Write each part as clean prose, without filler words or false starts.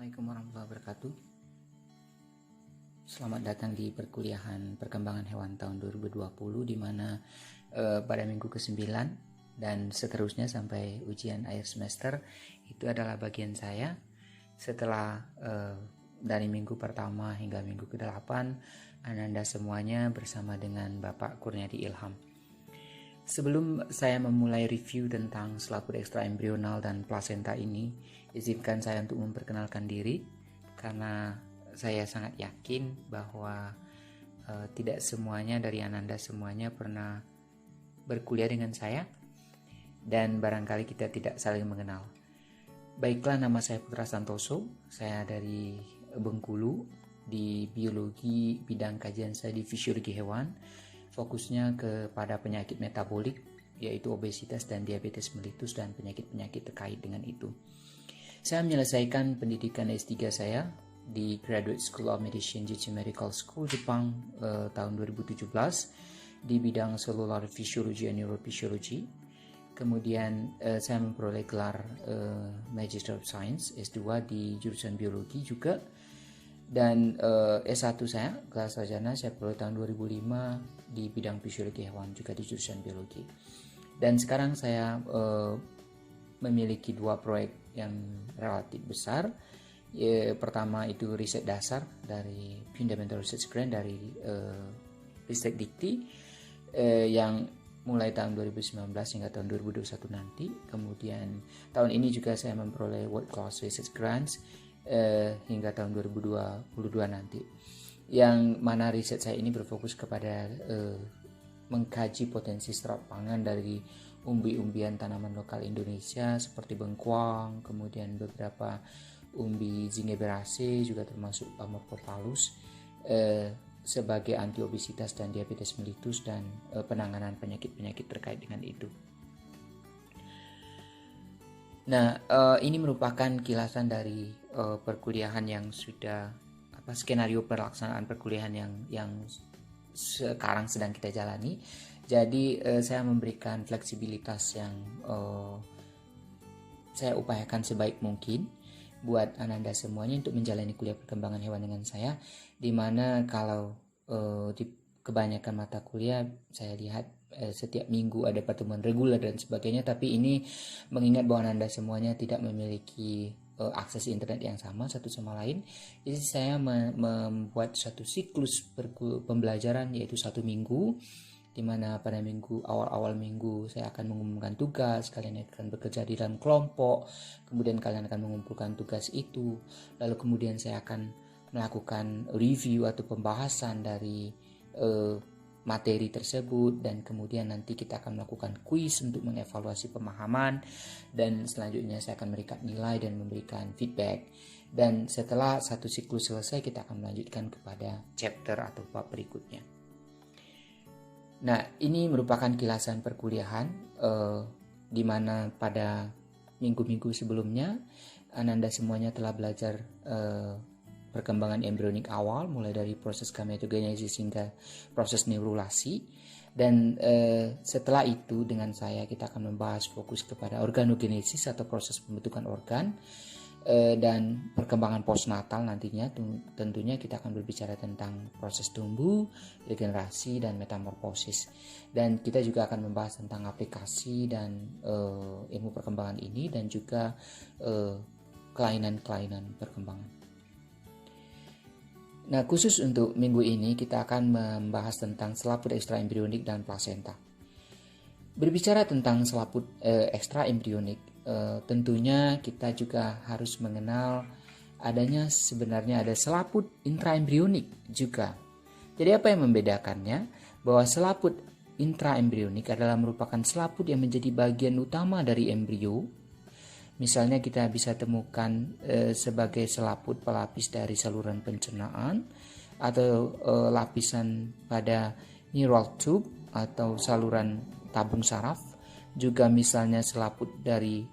Assalamualaikum warahmatullahi wabarakatuh. Selamat datang di perkuliahan perkembangan hewan tahun 2020 di mana pada minggu ke-9 dan seterusnya sampai ujian akhir semester itu adalah bagian saya. Setelah dari minggu pertama hingga minggu ke-8 Ananda semuanya bersama dengan Bapak Kurniadi Ilham. Sebelum saya memulai review tentang selaput ekstra embrional dan plasenta ini, izinkan saya untuk memperkenalkan diri karena saya sangat yakin bahwa tidak semuanya dari Ananda semuanya pernah berkuliah dengan saya dan barangkali kita tidak saling mengenal. Baiklah, nama saya Putra Santoso, saya dari Bengkulu di biologi bidang kajian saya di fisiologi hewan. Fokusnya kepada penyakit metabolik yaitu obesitas dan diabetes mellitus dan penyakit-penyakit terkait dengan itu. Saya menyelesaikan pendidikan S3 saya di Graduate School of Medicine Juchi Medical School Jepang tahun 2017 di bidang Cellular Physiology and Neurophysiology. Kemudian saya memperoleh gelar Magister of Science S2 di jurusan biologi juga. Dan S1 saya, kelas sarjana saya peroleh tahun 2005 di bidang fisiologi hewan juga di jurusan biologi. Dan sekarang saya memiliki dua proyek yang relatif besar. Pertama itu riset dasar dari Fundamental Research Grant dari Ristek Dikti yang mulai tahun 2019 hingga tahun 2021 nanti. Kemudian tahun ini juga saya memperoleh World Class Research Grants hingga tahun 2022 nanti, yang mana riset saya ini berfokus kepada mengkaji potensi serap pangan dari umbi-umbian tanaman lokal Indonesia seperti bengkuang, kemudian beberapa umbi zingiberacea juga termasuk Amorphophallus sebagai anti-obesitas dan diabetes mellitus dan penanganan penyakit-penyakit terkait dengan itu. Nah, ini merupakan kilasan dari perkuliahan yang sudah skenario pelaksanaan perkuliahan yang sekarang sedang kita jalani. Jadi saya memberikan fleksibilitas yang saya upayakan sebaik mungkin buat Ananda semuanya untuk menjalani kuliah perkembangan hewan dengan saya, dimana kalau di kebanyakan mata kuliah saya lihat setiap minggu ada pertemuan reguler dan sebagainya, tapi ini mengingat bahwa Anda semuanya tidak memiliki akses internet yang sama satu sama lain. Jadi saya membuat satu siklus pembelajaran yaitu 1 minggu, di mana pada awal minggu saya akan mengumumkan tugas, kalian akan bekerja di dalam kelompok, kemudian kalian akan mengumpulkan tugas itu, lalu kemudian saya akan melakukan review atau pembahasan dari materi tersebut, dan kemudian nanti kita akan melakukan kuis untuk mengevaluasi pemahaman, dan selanjutnya saya akan memberikan nilai dan memberikan feedback. Dan setelah satu siklus selesai kita akan melanjutkan kepada chapter atau bab berikutnya. Nah, ini merupakan kilasan perkuliahan di mana pada minggu-minggu sebelumnya Ananda semuanya telah belajar perkembangan embrionik awal, mulai dari proses gametogenesis hingga proses neurulasi. Dan setelah itu dengan saya kita akan membahas fokus kepada organogenesis atau proses pembentukan organ, dan perkembangan postnatal nantinya. Tentunya kita akan berbicara tentang proses tumbuh, regenerasi, dan metamorfosis. Dan kita juga akan membahas tentang aplikasi dan ilmu perkembangan ini, dan juga kelainan-kelainan perkembangan. Nah, khusus untuk minggu ini kita akan membahas tentang selaput ekstra embrionik dan plasenta. Berbicara tentang selaput ekstra embrionik, tentunya kita juga harus mengenal adanya sebenarnya ada selaput intraembrionik juga. Jadi apa yang membedakannya? Bahwa selaput intraembrionik adalah merupakan selaput yang menjadi bagian utama dari embrio. Misalnya kita bisa temukan sebagai selaput pelapis dari saluran pencernaan, atau lapisan pada neural tube atau saluran tabung saraf. Juga misalnya selaput dari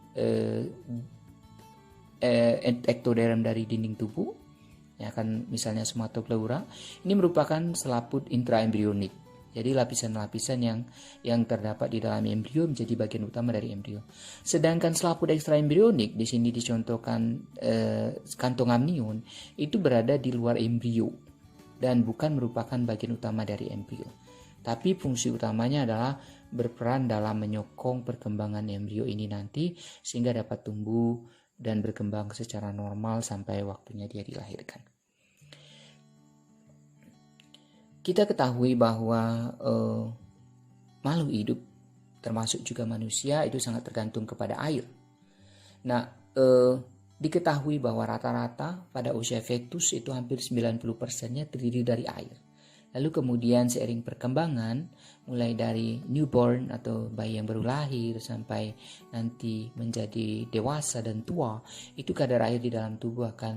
ektoderm dari dinding tubuh, ya kan, misalnya somatopleura. Ini merupakan selaput intraembrionik. Jadi lapisan-lapisan yang terdapat di dalam embrio menjadi bagian utama dari embrio. Sedangkan selaput ekstra embrionik di sini dicontohkan kantong amnion itu berada di luar embrio dan bukan merupakan bagian utama dari embrio. Tapi fungsi utamanya adalah berperan dalam menyokong perkembangan embrio ini nanti sehingga dapat tumbuh dan berkembang secara normal sampai waktunya dia dilahirkan. Kita ketahui bahwa makhluk hidup termasuk juga manusia itu sangat tergantung kepada air. Nah, diketahui bahwa rata-rata pada usia fetus itu hampir 90%-nya terdiri dari air. Lalu kemudian seiring perkembangan, mulai dari newborn atau bayi yang baru lahir sampai nanti menjadi dewasa dan tua, itu kadar air di dalam tubuh akan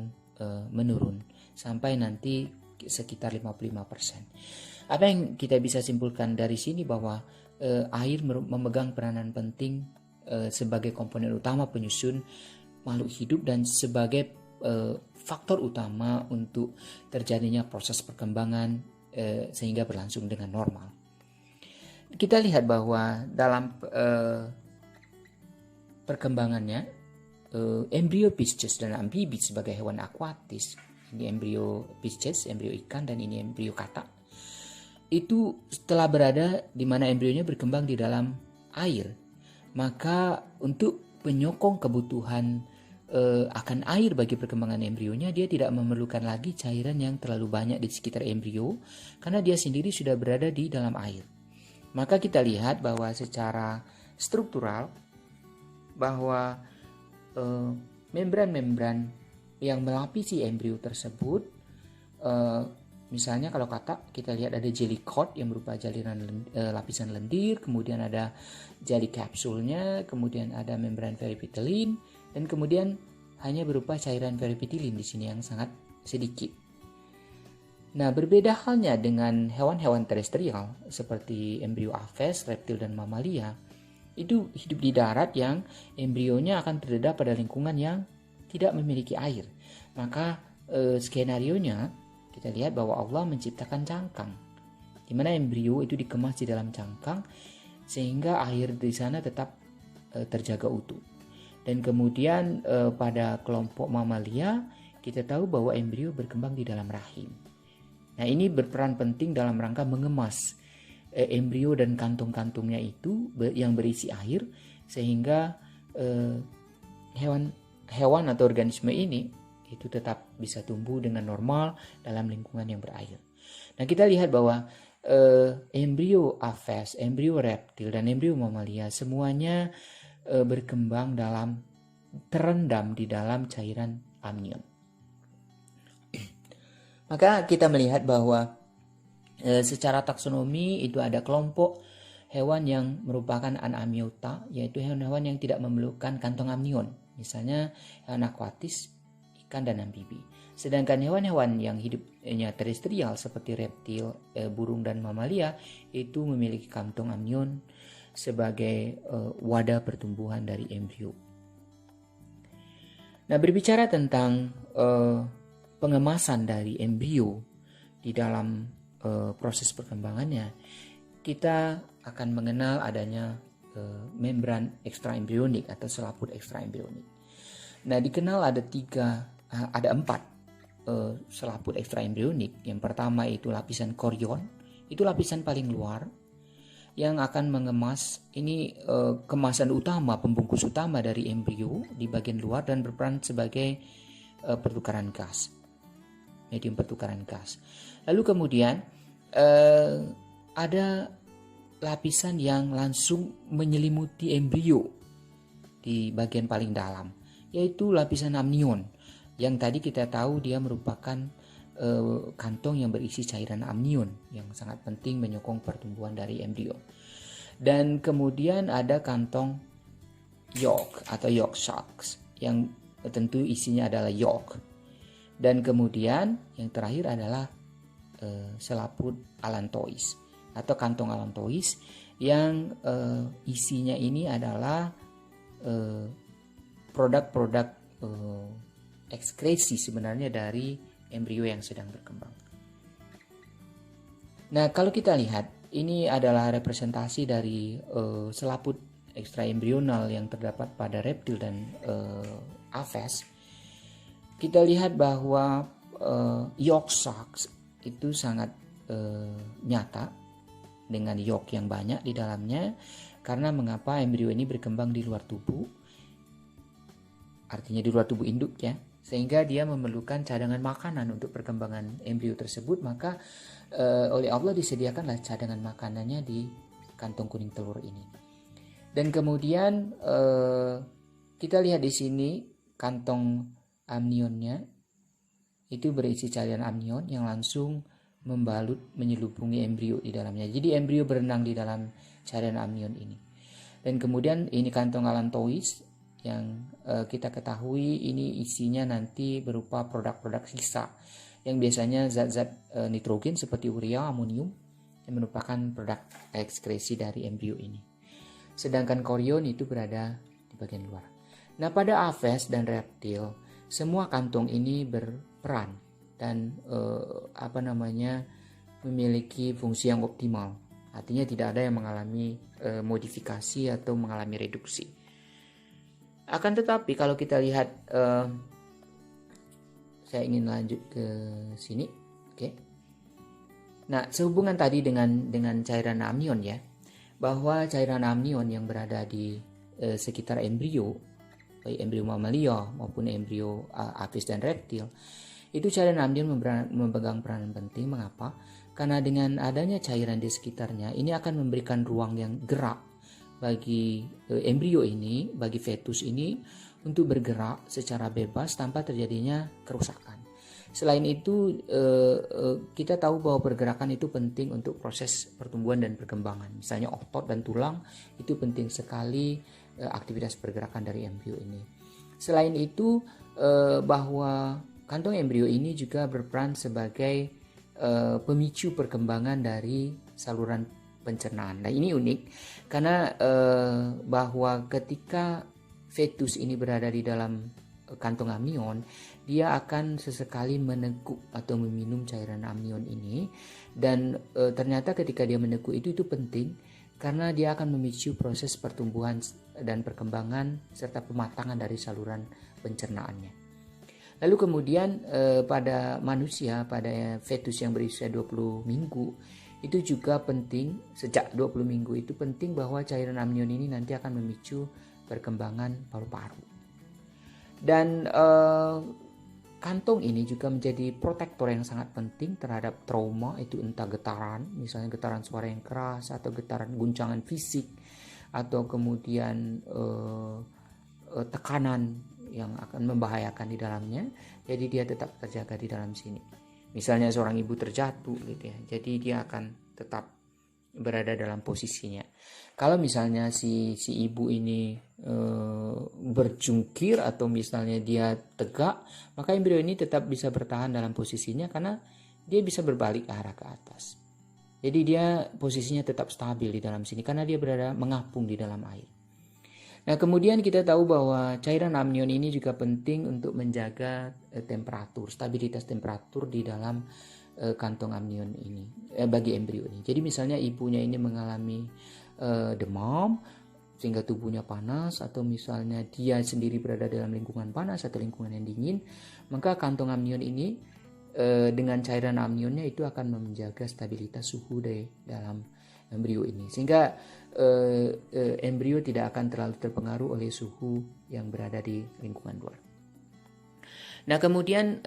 menurun sampai nanti sekitar 55%. Apa yang kita bisa simpulkan dari sini bahwa air memegang peranan penting sebagai komponen utama penyusun makhluk hidup dan sebagai faktor utama untuk terjadinya proses perkembangan sehingga berlangsung dengan normal. Kita lihat bahwa dalam perkembangannya embrio Pisces dan amfibi sebagai hewan akuatis, ini embrio Pisces, embrio ikan, dan ini embrio katak, itu setelah berada di mana embrionya berkembang di dalam air, maka untuk penyokong kebutuhan akan air bagi perkembangan embrionya, dia tidak memerlukan lagi cairan yang terlalu banyak di sekitar embrio karena dia sendiri sudah berada di dalam air. Maka kita lihat bahwa secara struktural bahwa membran-membran yang melapisi embrio tersebut, misalnya kalau katak kita lihat ada jelly coat yang berupa lapisan lendir, kemudian ada jelly kapsulnya, kemudian ada membran peripetalin, dan kemudian hanya berupa cairan peripetalin di sini yang sangat sedikit. Nah, berbeda halnya dengan hewan-hewan terestrial seperti embrio aves, reptil, dan mamalia. Itu hidup di darat yang embrionya akan terdedah pada lingkungan yang tidak memiliki air. Maka skenarionya kita lihat bahwa Allah menciptakan cangkang, di mana embrio itu dikemas di dalam cangkang sehingga air di sana tetap terjaga utuh. Dan kemudian pada kelompok mamalia kita tahu bahwa embrio berkembang di dalam rahim. Nah, ini berperan penting dalam rangka mengemas embrio dan kantung-kantungnya itu yang berisi air sehingga hewan atau organisme ini itu tetap bisa tumbuh dengan normal dalam lingkungan yang berair. Nah, kita lihat bahwa embrio aves, embrio reptil, dan embrio mamalia semuanya berkembang terendam di dalam cairan amnion. Maka kita melihat bahwa secara taksonomi itu ada kelompok hewan yang merupakan anamniota, yaitu hewan-hewan yang tidak memerlukan kantong amnion, misalnya hewan akuatis, ikan, dan amfibi. Sedangkan hewan-hewan yang hidupnya terestrial seperti reptil, burung, dan mamalia itu memiliki kantong amnion sebagai wadah pertumbuhan dari embrio. Nah, berbicara tentang pengemasan dari embrio di dalam proses perkembangannya, kita akan mengenal adanya membran ekstraembrionik atau selaput ekstraembrionik. Nah, dikenal ada 4 selaput ekstraembrionik. Yang pertama itu lapisan korion, itu lapisan paling luar yang akan mengemas, ini kemasan utama, pembungkus utama dari embrio di bagian luar dan berperan sebagai pertukaran gas, medium pertukaran gas. Lalu kemudian ada lapisan yang langsung menyelimuti embrio di bagian paling dalam, yaitu lapisan amnion yang tadi kita tahu dia merupakan kantong yang berisi cairan amnion yang sangat penting menyokong pertumbuhan dari embrio. Dan kemudian ada kantong yolk atau yolk sacs yang tentu isinya adalah yolk. Dan kemudian yang terakhir adalah selaput allantois atau kantong allantois yang isinya ini adalah produk-produk ekskresi sebenarnya dari embrio yang sedang berkembang. Nah, kalau kita lihat ini adalah representasi dari selaput ekstraembrional yang terdapat pada reptil dan aves. Kita lihat bahwa yolk sacs itu sangat nyata dengan yolk yang banyak di dalamnya. Karena mengapa embrio ini berkembang di luar tubuh, artinya di luar tubuh induk ya, sehingga dia memerlukan cadangan makanan untuk perkembangan embrio tersebut. Maka oleh Allah disediakanlah cadangan makanannya di kantong kuning telur ini. Dan kemudian kita lihat di sini kantong amnionnya itu berisi cairan amnion yang langsung membalut menyelubungi embrio di dalamnya. Jadi embrio berenang di dalam cairan amnion ini. Dan kemudian ini kantong allantois yang kita ketahui ini isinya nanti berupa produk-produk sisa yang biasanya zat-zat nitrogen seperti urea, amonium yang merupakan produk ekskresi dari embrio ini. Sedangkan korion itu berada di bagian luar. Nah, pada aves dan reptil semua kantong ini berperan dan memiliki fungsi yang optimal. Artinya tidak ada yang mengalami modifikasi atau mengalami reduksi. Akan tetapi kalau kita lihat, saya ingin lanjut ke sini, oke. Nah, sehubungan tadi dengan cairan amnion ya, bahwa cairan amnion yang berada di sekitar embrio, baik embrio mamalia maupun embrio aves dan reptil, itu cairan amnion memegang peranan penting. Mengapa? Karena dengan adanya cairan di sekitarnya, ini akan memberikan ruang yang gerak bagi embrio ini, bagi fetus ini untuk bergerak secara bebas tanpa terjadinya kerusakan. Selain itu, kita tahu bahwa pergerakan itu penting untuk proses pertumbuhan dan perkembangan. Misalnya otot dan tulang itu penting sekali aktivitas pergerakan dari embrio ini. Selain itu, bahwa kantong embrio ini juga berperan sebagai pemicu perkembangan dari saluran pencernaan. Nah, ini unik karena bahwa ketika fetus ini berada di dalam kantong amnion, dia akan sesekali meneguk atau meminum cairan amnion ini. Dan ternyata ketika dia meneguk itu penting karena dia akan memicu proses pertumbuhan dan perkembangan serta pematangan dari saluran pencernaannya. Lalu kemudian pada manusia, pada fetus yang berusia 20 minggu, itu juga penting, sejak 20 minggu itu penting bahwa cairan amnion ini nanti akan memicu perkembangan paru-paru. Dan kantong ini juga menjadi protektor yang sangat penting terhadap trauma, itu entah getaran, misalnya getaran suara yang keras atau getaran guncangan fisik, atau kemudian tekanan yang akan membahayakan di dalamnya. Jadi dia tetap terjaga di dalam sini. Misalnya seorang ibu terjatuh gitu ya, jadi dia akan tetap berada dalam posisinya. Kalau misalnya si ibu ini berjungkir atau misalnya dia tegak, maka embrio ini tetap bisa bertahan dalam posisinya karena dia bisa berbalik arah ke atas. Jadi dia posisinya tetap stabil di dalam sini karena dia berada mengapung di dalam air. Nah, kemudian kita tahu bahwa cairan amnion ini juga penting untuk menjaga temperatur, stabilitas temperatur di dalam kantong amnion ini bagi embrio ini. Jadi misalnya ibunya ini mengalami demam sehingga tubuhnya panas, atau misalnya dia sendiri berada dalam lingkungan panas atau lingkungan yang dingin, maka kantong amnion ini dengan cairan amnionnya itu akan menjaga stabilitas suhu dari dalam embrio ini, sehingga embrio tidak akan terlalu terpengaruh oleh suhu yang berada di lingkungan luar. Nah, kemudian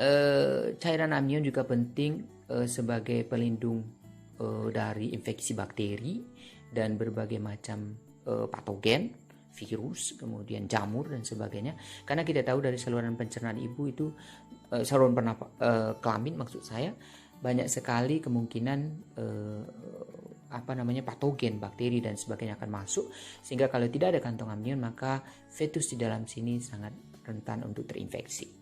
cairan amnion juga penting sebagai pelindung dari infeksi bakteri dan berbagai macam patogen, virus, kemudian jamur dan sebagainya. Karena kita tahu dari saluran pencernaan ibu itu, saluran kelamin maksud saya, banyak sekali kemungkinan patogen, bakteri dan sebagainya akan masuk, sehingga kalau tidak ada kantong amnion maka fetus di dalam sini sangat rentan untuk terinfeksi.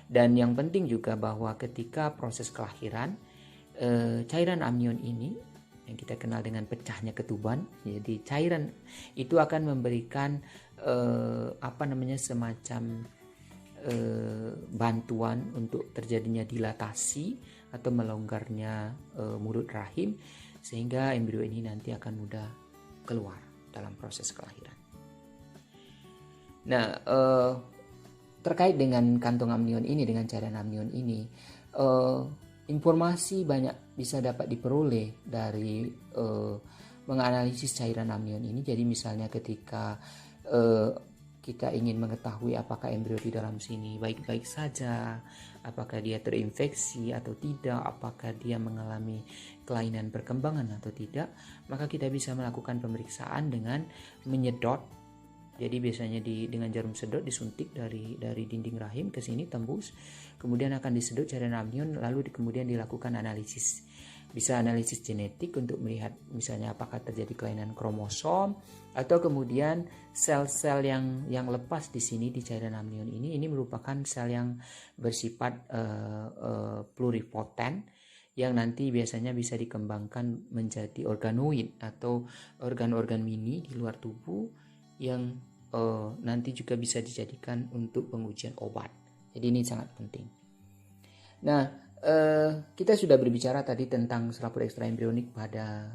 Dan yang penting juga bahwa ketika proses kelahiran, cairan amnion ini yang kita kenal dengan pecahnya ketuban, jadi cairan itu akan memberikan semacam bantuan untuk terjadinya dilatasi atau melonggarnya mulut rahim, sehingga embrio ini nanti akan mudah keluar dalam proses kelahiran. Nah, terkait dengan kantong amnion ini, dengan cairan amnion ini, informasi banyak bisa dapat diperoleh dari menganalisis cairan amnion ini. Jadi misalnya ketika kita ingin mengetahui apakah embrio di dalam sini baik-baik saja, apakah dia terinfeksi atau tidak, apakah dia mengalami kelainan perkembangan atau tidak, maka kita bisa melakukan pemeriksaan dengan menyedot. Jadi biasanya dengan jarum sedot disuntik dari dinding rahim ke sini, tembus, kemudian akan disedot cairan amnion, lalu kemudian dilakukan analisis. Bisa analisis genetik untuk melihat misalnya apakah terjadi kelainan kromosom, atau kemudian sel-sel yang lepas di sini di cairan amnion ini merupakan sel yang bersifat pluripotent, yang nanti biasanya bisa dikembangkan menjadi organoid atau organ-organ mini di luar tubuh yang nanti juga bisa dijadikan untuk pengujian obat. Jadi ini sangat penting. Nah, kita sudah berbicara tadi tentang selaput ekstraembrionik pada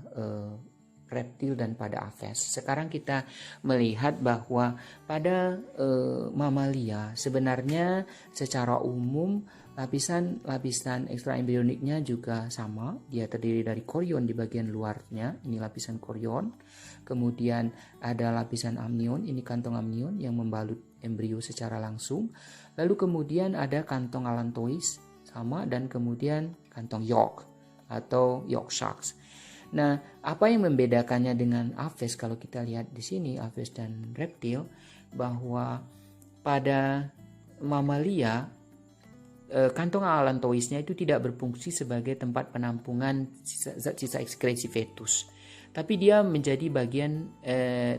reptil dan pada aves. Sekarang kita melihat bahwa pada mamalia sebenarnya secara umum lapisan ekstraembrioniknya juga sama. Dia terdiri dari korion di bagian luarnya, ini lapisan korion. Kemudian ada lapisan amnion, ini kantong amnion yang membalut embrio secara langsung. Lalu kemudian ada kantong allantois sama, dan kemudian kantong yolk atau yolk sacs. Nah, apa yang membedakannya dengan aves kalau kita lihat di sini, aves dan reptil, bahwa pada mamalia kantong allantoisnya itu tidak berfungsi sebagai tempat penampungan sisa ekskresi fetus, tapi dia menjadi bagian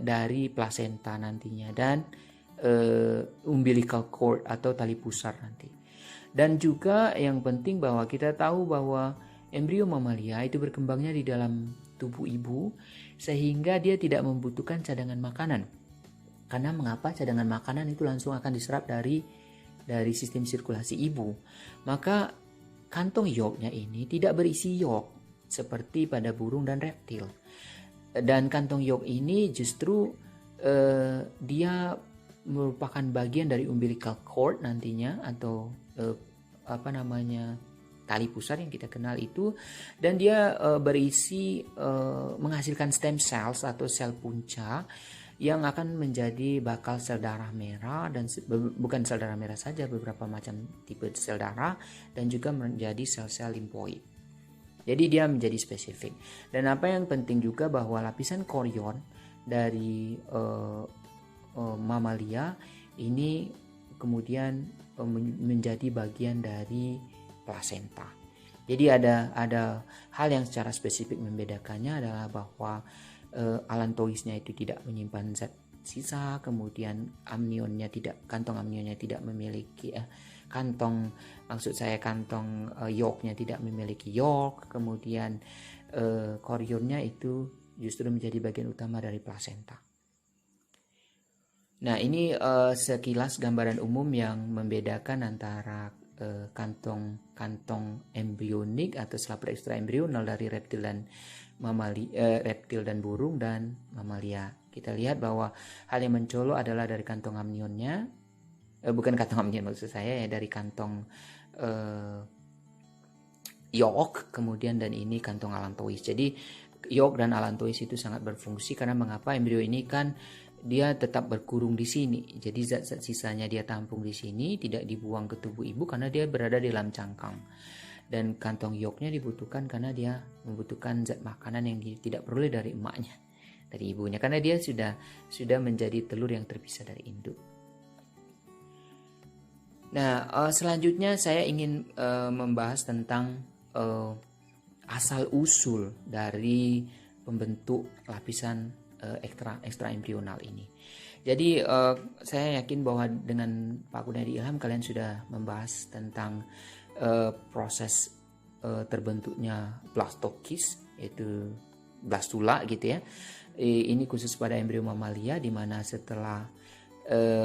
dari plasenta nantinya dan umbilical cord atau tali pusar nanti. Dan juga yang penting bahwa kita tahu bahwa embrio mamalia itu berkembangnya di dalam tubuh ibu, sehingga dia tidak membutuhkan cadangan makanan. Karena mengapa? Cadangan makanan itu langsung akan diserap dari sistem sirkulasi ibu. Maka kantong yolknya ini tidak berisi yolk seperti pada burung dan reptil. Dan kantong yolk ini justru dia merupakan bagian dari umbilical cord nantinya, atau tali pusar yang kita kenal itu, dan dia berisi menghasilkan stem cells atau sel punca yang akan menjadi bakal sel darah merah, dan bukan sel darah merah saja, beberapa macam tipe sel darah, dan juga menjadi sel-sel limfoid. Jadi dia menjadi spesifik. Dan apa yang penting juga bahwa lapisan korion dari mamalia ini kemudian menjadi bagian dari plasenta. Jadi ada hal yang secara spesifik membedakannya adalah bahwa allantoisnya itu tidak menyimpan zat sisa, kemudian kantong amnionnya tidak memiliki kantong yolknya tidak memiliki yolk, kemudian korionnya itu justru menjadi bagian utama dari plasenta. Nah, ini sekilas gambaran umum yang membedakan antara kantong embrionik atau selaput ekstraembrional dari reptil dan burung dan mamalia. Kita lihat bahwa hal yang mencolok adalah dari kantong amnionnya, bukan kantong amnion maksud saya ya, dari kantong yolk, kemudian dan ini kantong allantois. Jadi yolk dan allantois itu sangat berfungsi karena mengapa embrio ini kan dia tetap berkurung di sini. Jadi zat-zat sisanya dia tampung di sini, tidak dibuang ke tubuh ibu karena dia berada di dalam cangkang. Dan kantong yolknya dibutuhkan karena dia membutuhkan zat makanan yang tidak peroleh dari emaknya, dari ibunya, karena dia sudah menjadi telur yang terpisah dari induk. Nah, selanjutnya saya ingin membahas tentang asal usul dari pembentuk lapisan ekstraembrional ini. Jadi saya yakin bahwa dengan Pak Gunadi Ilham kalian sudah membahas tentang proses terbentuknya blastokis, yaitu blastula gitu ya. Ini khusus pada embrio mamalia, di mana setelah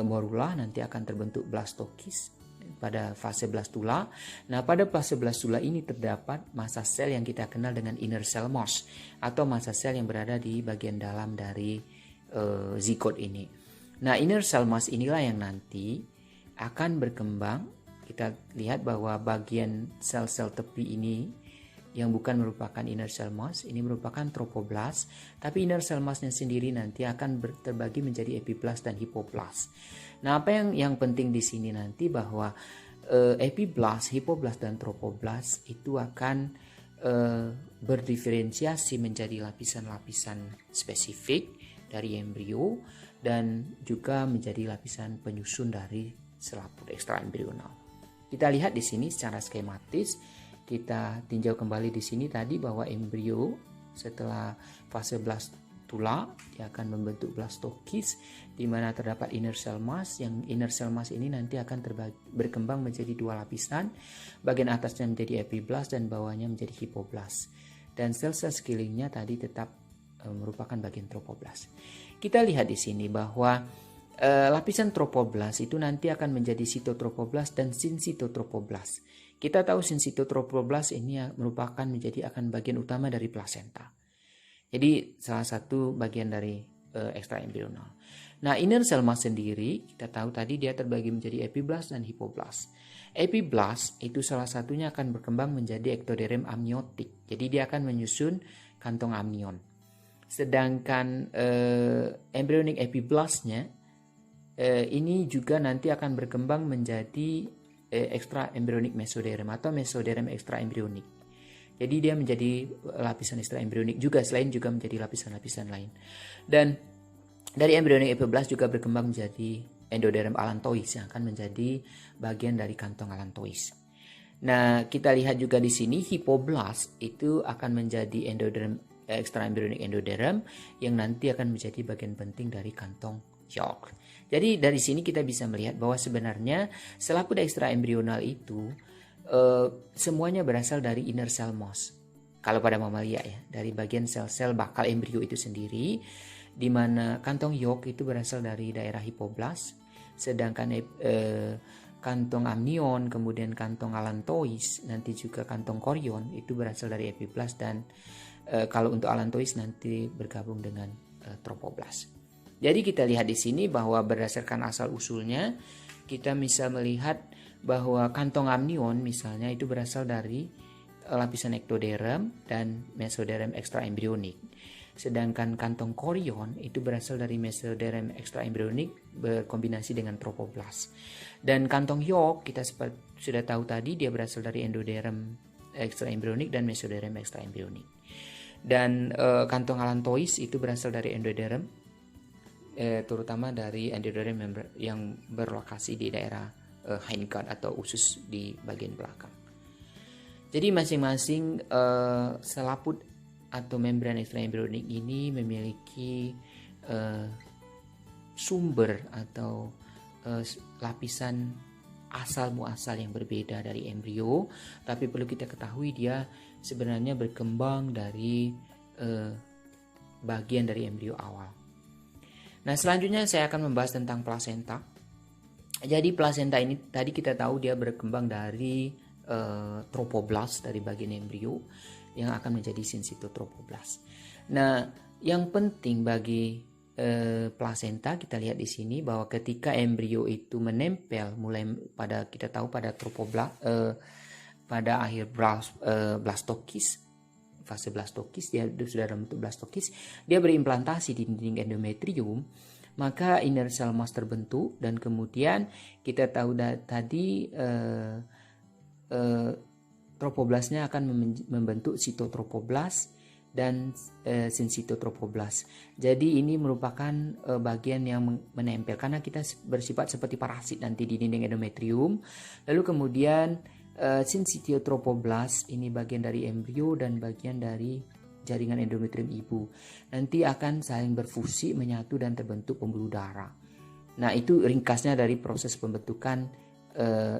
morula nanti akan terbentuk blastokis pada fase blastula. Nah, pada fase blastula ini terdapat massa sel yang kita kenal dengan inner cell mass atau massa sel yang berada di bagian dalam dari zigot ini. Nah, inner cell mass inilah yang nanti akan berkembang. Kita lihat bahwa bagian sel-sel tepi ini yang bukan merupakan inner cell mass, ini merupakan tropoblast, tapi inner cell massnya sendiri nanti akan terbagi menjadi epiblast dan hipoblast. Nah, apa yang penting di sini nanti bahwa epiblast, hipoblast dan tropoblast itu akan berdiferensiasi menjadi lapisan-lapisan spesifik dari embrio dan juga menjadi lapisan penyusun dari selaput ekstraembrional. Kita lihat di sini secara skematis. Kita tinjau kembali di sini tadi bahwa embrio setelah fase blastula dia akan membentuk blastokis di mana terdapat inner cell mass. Yang inner cell mass ini nanti akan berkembang menjadi dua lapisan. Bagian atasnya menjadi epiblast dan bawahnya menjadi hipoblast. Dan sel-sel sekelilingnya tadi tetap merupakan bagian tropoblast. Kita lihat di sini bahwa lapisan tropoblast itu nanti akan menjadi sitotropoblast dan sinsitotropoblast. Kita tahu sinsitotropoblast ini merupakan akan bagian utama dari plasenta. Jadi salah satu bagian dari ekstraembrional. Nah, inner cell mass sendiri kita tahu tadi dia terbagi menjadi epiblast dan hipoblast. Epiblast itu salah satunya akan berkembang menjadi ectoderm amniotik. Jadi dia akan menyusun kantong amnion. Sedangkan embryonic epiblastnya ini juga nanti akan berkembang menjadi extraembryonic mesoderm atau mesoderm extraembryonik. Jadi dia menjadi lapisan extraembryonik juga, selain juga menjadi lapisan-lapisan lain. Dan dari embryonic epiblast juga berkembang menjadi endoderm allantois yang akan menjadi bagian dari kantong allantois. Nah, kita lihat juga di sini hipoblast itu akan menjadi endoderm extraembryonic endoderm yang nanti akan menjadi bagian penting dari kantong York. Jadi dari sini kita bisa melihat bahwa sebenarnya selaput ekstraembrional itu semuanya berasal dari inner cell mass. Kalau pada mamalia ya, dari bagian sel-sel bakal embrio itu sendiri, di mana kantong York itu berasal dari daerah hipoblast, sedangkan kantong amnion, kemudian kantong allantois, nanti juga kantong chorion itu berasal dari epiblast dan kalau untuk allantois nanti bergabung dengan tropoblast. Jadi kita lihat di sini bahwa berdasarkan asal usulnya kita bisa melihat bahwa kantong amnion misalnya itu berasal dari lapisan ektoderm dan mesoderm ekstraembryonik. Sedangkan kantong chorion itu berasal dari mesoderm ekstraembryonik berkombinasi dengan tropoblast. Dan kantong York kita sudah tahu tadi dia berasal dari endoderm ekstraembryonik dan mesoderm ekstraembryonik. Dan kantong allantois itu berasal dari endoderm terutama dari endoderm yang berlokasi di daerah hindgut atau usus di bagian belakang. Jadi masing-masing selaput atau membran ekstraembryonik ini memiliki sumber atau lapisan asal muasal yang berbeda dari embrio, tapi perlu kita ketahui dia sebenarnya berkembang dari bagian dari embrio awal. Nah, selanjutnya saya akan membahas tentang plasenta. Jadi plasenta ini tadi kita tahu dia berkembang dari tropoblast dari bagian embrio yang akan menjadi sinsitotropoblast. Nah, yang penting bagi plasenta kita lihat di sini bahwa ketika embrio itu menempel mulai pada kita tahu pada tropoblast pada akhir blastokis, fase blastokis, dia sudah dalam bentuk blastokis, dia berimplantasi di dinding endometrium, maka inner cell mass terbentuk dan kemudian kita tahu tadi tropoblastnya akan membentuk sitotropoblast dan sinsitotropoblast. Jadi ini merupakan bagian yang menempel karena kita bersifat seperti parasit nanti di dinding endometrium. Lalu kemudian sinsitotropoblast ini bagian dari embrio dan bagian dari jaringan endometrium ibu. Nanti akan saling berfusi, menyatu dan terbentuk pembuluh darah. Nah, itu ringkasnya dari proses pembentukan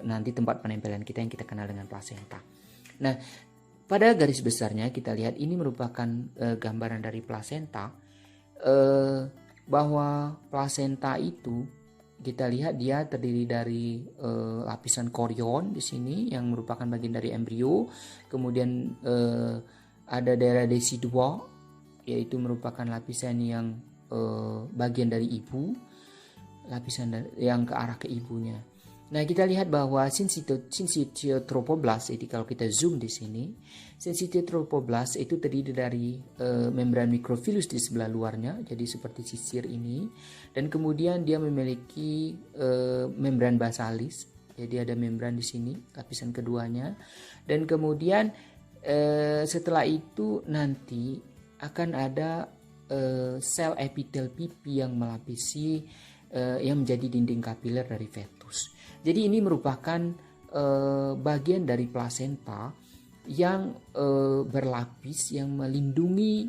nanti tempat penempelan kita yang kita kenal dengan plasenta. Nah, pada garis besarnya kita lihat ini merupakan gambaran dari plasenta, bahwa plasenta itu kita lihat dia terdiri dari lapisan korion di sini yang merupakan bagian dari embrio. Kemudian ada daerah desidua, yaitu merupakan lapisan yang bagian dari ibu, lapisan yang ke arah ke ibunya. Nah, kita lihat bahwa syncytiotropoblast, jadi kalau kita zoom di sini, syncytiotropoblast itu terdiri dari membran mikrofilus di sebelah luarnya, jadi seperti sisir ini, dan kemudian dia memiliki membran basalis, jadi ada membran di sini, lapisan keduanya, dan kemudian setelah itu nanti akan ada sel epitel pipi yang melapisi yang menjadi dinding kapiler dari fetus. Jadi ini merupakan bagian dari plasenta yang berlapis yang melindungi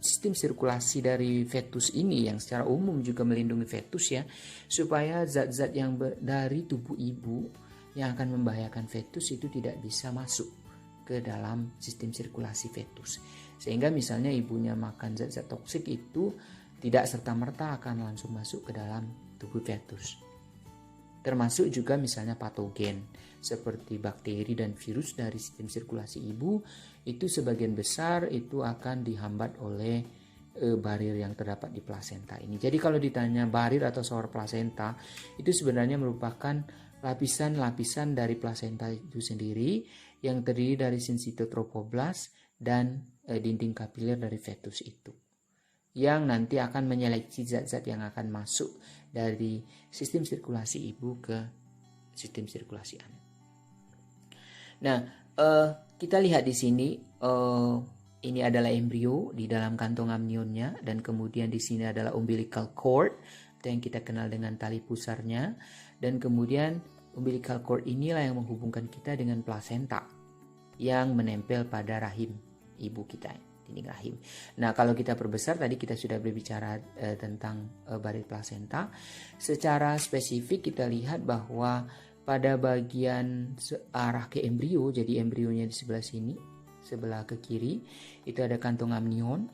sistem sirkulasi dari fetus ini, yang secara umum juga melindungi fetus ya, supaya zat-zat yang dari tubuh ibu yang akan membahayakan fetus itu tidak bisa masuk ke dalam sistem sirkulasi fetus. Sehingga misalnya ibunya makan zat-zat toksik itu tidak serta-merta akan langsung masuk ke dalam tubuh fetus. Termasuk juga misalnya patogen seperti bakteri dan virus dari sistem sirkulasi ibu, itu sebagian besar itu akan dihambat oleh barir yang terdapat di plasenta ini. Jadi kalau ditanya barir atau sor plasenta, itu sebenarnya merupakan lapisan-lapisan dari plasenta itu sendiri yang terdiri dari syncytiotropoblast dan dinding kapiler dari fetus itu, yang nanti akan menyeleksi zat-zat yang akan masuk dari sistem sirkulasi ibu ke sistem sirkulasi anak. Nah, kita lihat di sini, ini adalah embrio di dalam kantong amnionnya, dan kemudian di sini adalah umbilical cord atau yang kita kenal dengan tali pusarnya, dan kemudian umbilical cord inilah yang menghubungkan kita dengan plasenta yang menempel pada rahim ibu kita, dinding rahim. Nah, kalau kita perbesar, tadi kita sudah berbicara tentang barir plasenta. Secara spesifik kita lihat bahwa pada bagian arah ke embrio, jadi embrionya di sebelah sini, sebelah ke kiri, itu ada kantong amnion.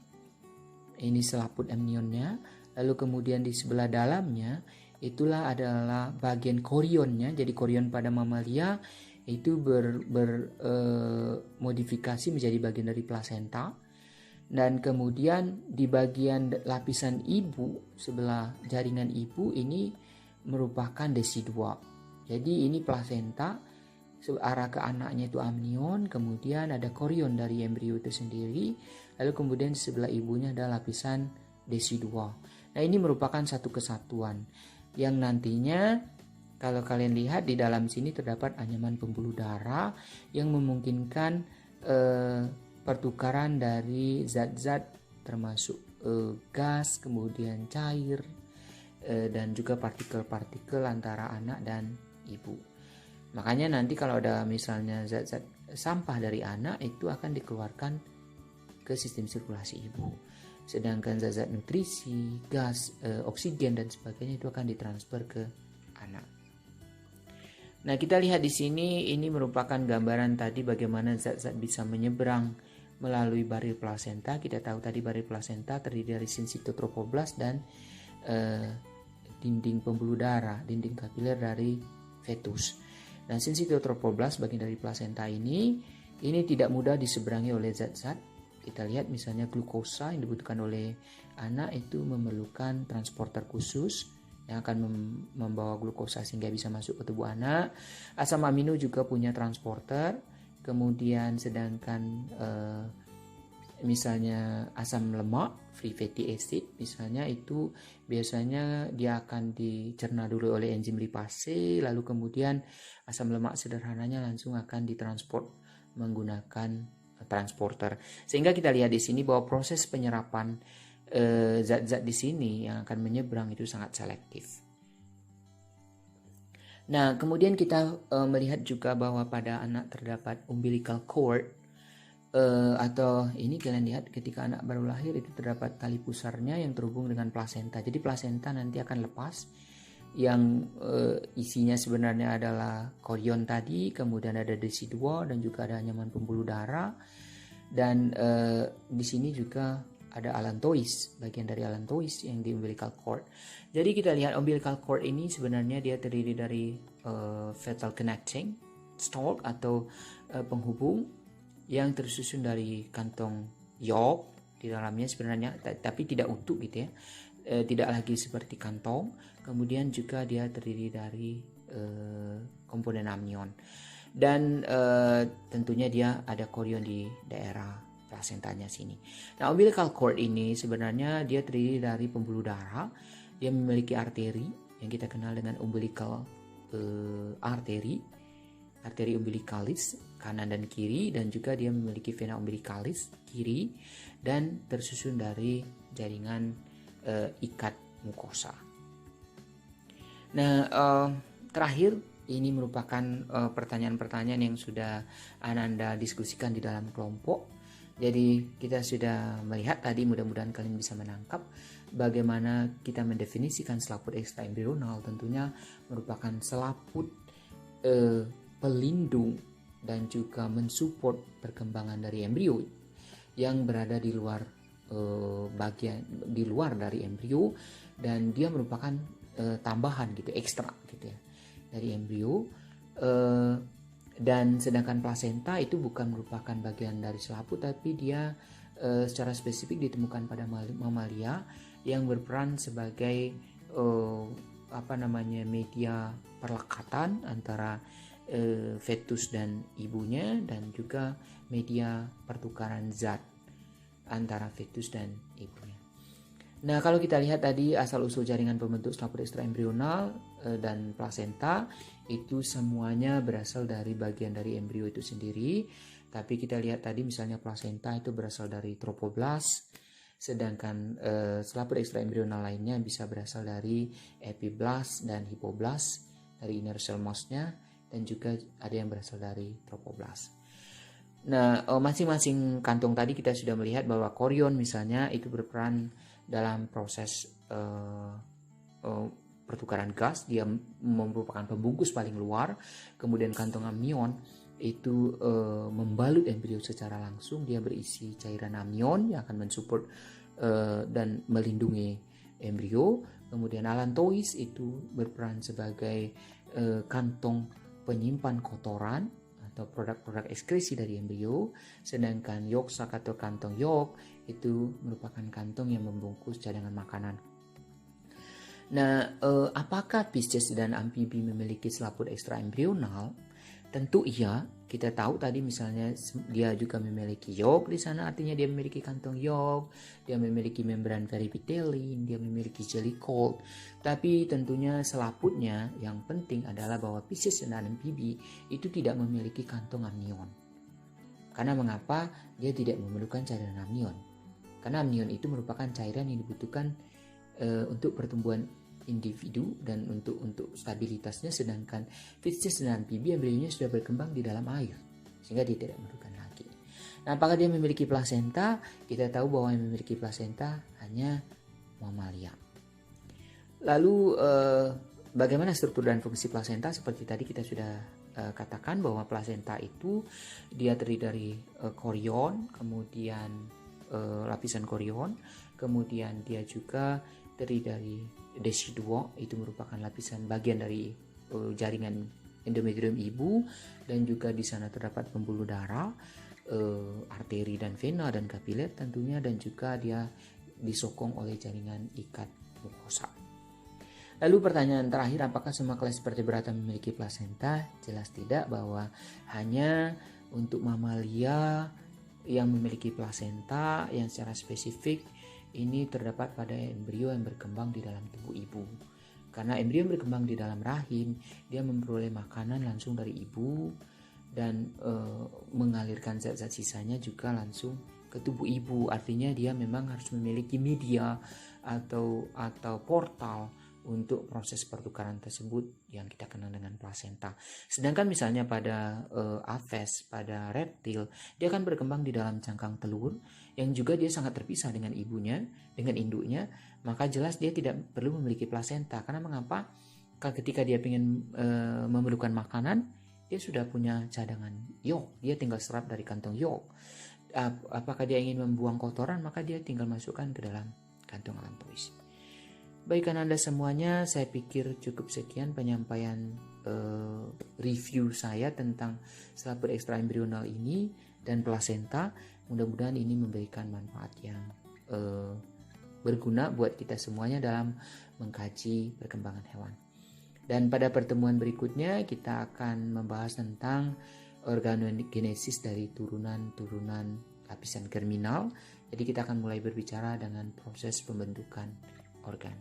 Ini selaput amnionnya. Lalu kemudian di sebelah dalamnya, itulah adalah bagian korionnya. Jadi korion pada mamalia itu bermodifikasi menjadi bagian dari plasenta. Dan kemudian di bagian lapisan ibu, sebelah jaringan ibu ini merupakan desidua. Jadi ini plasenta, arah ke anaknya itu amnion, kemudian ada korion dari embrio itu sendiri, lalu kemudian di sebelah ibunya ada lapisan desidua. Nah, ini merupakan satu kesatuan yang nantinya kalau kalian lihat di dalam sini terdapat anyaman pembuluh darah yang memungkinkan pertukaran dari zat-zat termasuk gas, kemudian cair, dan juga partikel-partikel antara anak dan ibu. Makanya nanti kalau ada misalnya zat-zat sampah dari anak, itu akan dikeluarkan ke sistem sirkulasi ibu. Sedangkan zat-zat nutrisi, gas, oksigen dan sebagainya itu akan ditransfer ke anak. Nah, kita lihat di sini, ini merupakan gambaran tadi bagaimana zat-zat bisa menyeberang melalui barir plasenta. Kita tahu tadi barir plasenta terdiri dari syncytiotropoblast dan dinding pembuluh darah, dinding kapiler dari fetus. Dan syncytiotropoblast bagian dari plasenta ini tidak mudah diseberangi oleh zat-zat. Kita lihat misalnya glukosa yang dibutuhkan oleh anak itu memerlukan transporter khusus yang akan membawa glukosa sehingga bisa masuk ke tubuh anak. Asam amino juga punya transporter. Kemudian sedangkan misalnya asam lemak, free fatty acid misalnya, itu biasanya dia akan dicerna dulu oleh enzim lipase, lalu kemudian asam lemak sederhananya langsung akan ditransport menggunakan transporter. Sehingga kita lihat di sini bahwa proses penyerapan zat-zat di sini yang akan menyeberang itu sangat selektif. Nah, kemudian kita melihat juga bahwa pada anak terdapat umbilical cord, atau ini kalian lihat ketika anak baru lahir itu terdapat tali pusarnya yang terhubung dengan plasenta. Jadi plasenta nanti akan lepas, yang isinya sebenarnya adalah korion tadi, kemudian ada desidua dan juga ada anyaman pembuluh darah, dan di sini juga ada allantois, bagian dari allantois yang di umbilical cord. Jadi kita lihat umbilical cord ini sebenarnya dia terdiri dari fetal connecting stalk atau penghubung yang tersusun dari kantong yolk di dalamnya sebenarnya, tapi tidak utuh gitu ya, tidak lagi seperti kantong. Kemudian juga dia terdiri dari komponen amnion, dan tentunya dia ada korion di daerah plasentanya sini. Nah, umbilical cord ini sebenarnya dia terdiri dari pembuluh darah. Dia memiliki arteri yang kita kenal dengan umbilical arteri umbilicalis kanan dan kiri, dan juga dia memiliki vena umbilicalis kiri, dan tersusun dari jaringan ikat mukosa. Nah, terakhir ini merupakan pertanyaan-pertanyaan yang sudah Ananda diskusikan di dalam kelompok. Jadi kita sudah melihat tadi, mudah-mudahan kalian bisa menangkap bagaimana kita mendefinisikan selaput ekstraembrional. Tentunya merupakan selaput pelindung dan juga mensupport perkembangan dari embrio yang berada di luar dari embrio, dan dia merupakan tambahan gitu, ekstra gitu ya dari embrio. Dan sedangkan plasenta itu bukan merupakan bagian dari selaput, tapi dia secara spesifik ditemukan pada mamalia yang berperan sebagai media perlekatan antara fetus dan ibunya, dan juga media pertukaran zat antara fetus dan ibunya. Nah, kalau kita lihat tadi asal-usul jaringan pembentuk selaput ekstraembrional dan plasenta itu semuanya berasal dari bagian dari embrio itu sendiri. Tapi kita lihat tadi misalnya plasenta itu berasal dari tropoblas, sedangkan selaput ekstraembrional lainnya bisa berasal dari epiblas dan hipoblas, dari inner cell mouse-nya, dan juga ada yang berasal dari tropoblas. Nah, masing-masing kantong tadi kita sudah melihat bahwa korion misalnya itu berperan dalam proses pertukaran gas, dia merupakan pembungkus paling luar. Kemudian kantong amnion itu membalut embrio secara langsung, dia berisi cairan amnion yang akan mensupport dan melindungi embrio. Kemudian allantois itu berperan sebagai kantong penyimpan kotoran atau produk-produk ekskresi dari embrio, sedangkan yolk sac atau kantong yolk itu merupakan kantong yang membungkus cadangan makanan. Nah, apakah Pisces dan amfibi memiliki selaput ekstraembrional? Tentu iya. Kita tahu tadi misalnya dia juga memiliki yolk di sana, artinya dia memiliki kantong yolk, dia memiliki membran peripitelin, dia memiliki jelly coat. Tapi tentunya selaputnya yang penting adalah bahwa Pisces dan amfibi itu tidak memiliki kantong amnion. Karena mengapa? Dia tidak memerlukan cairan amnion. Karena amnion itu merupakan cairan yang dibutuhkan untuk pertumbuhan individu dan untuk stabilitasnya, sedangkan Pisces dan amfibi embrionya sudah berkembang di dalam air sehingga dia tidak memerlukan lagi. Nah, apakah dia memiliki plasenta? Kita tahu bahwa yang memiliki plasenta hanya mamalia. Lalu bagaimana struktur dan fungsi plasenta? Seperti tadi kita sudah katakan bahwa plasenta itu dia terdiri dari korion, kemudian lapisan korion, kemudian dia juga terdiri dari desiduo, itu merupakan lapisan bagian dari jaringan endometrium ibu, dan juga di sana terdapat pembuluh darah, arteri dan vena dan kapiler tentunya, dan juga dia disokong oleh jaringan ikat mukosa. Lalu pertanyaan terakhir, apakah semua kelas vertebrata memiliki plasenta? Jelas tidak, bahwa hanya untuk mamalia yang memiliki plasenta yang secara spesifik ini terdapat pada embrio yang berkembang di dalam tubuh ibu. Karena embrio yang berkembang di dalam rahim, dia memperoleh makanan langsung dari ibu dan mengalirkan zat-zat sisanya juga langsung ke tubuh ibu. Artinya dia memang harus memiliki media atau portal untuk proses pertukaran tersebut yang kita kenal dengan plasenta. Sedangkan misalnya pada aves, pada reptil, dia akan berkembang di dalam cangkang telur yang juga dia sangat terpisah dengan ibunya, dengan induknya, maka jelas dia tidak perlu memiliki plasenta. Karena mengapa? Ketika dia ingin memerlukan makanan, dia sudah punya cadangan yolk, dia tinggal serap dari kantong yolk. apakah dia ingin membuang kotoran, maka dia tinggal masukkan ke dalam kantung alam puisi. Baik Anda semuanya, saya pikir cukup sekian penyampaian review saya tentang selaput ekstraembrional ini dan plasenta. Mudah-mudahan ini memberikan manfaat yang berguna buat kita semuanya dalam mengkaji perkembangan hewan. Dan pada pertemuan berikutnya kita akan membahas tentang organogenesis dari turunan-turunan lapisan germinal. Jadi kita akan mulai berbicara dengan proses pembentukan organ.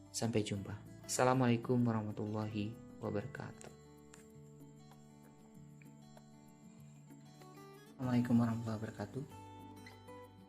Sampai jumpa. Assalamualaikum warahmatullahi wabarakatuh. Assalamualaikum warahmatullahi wabarakatuh.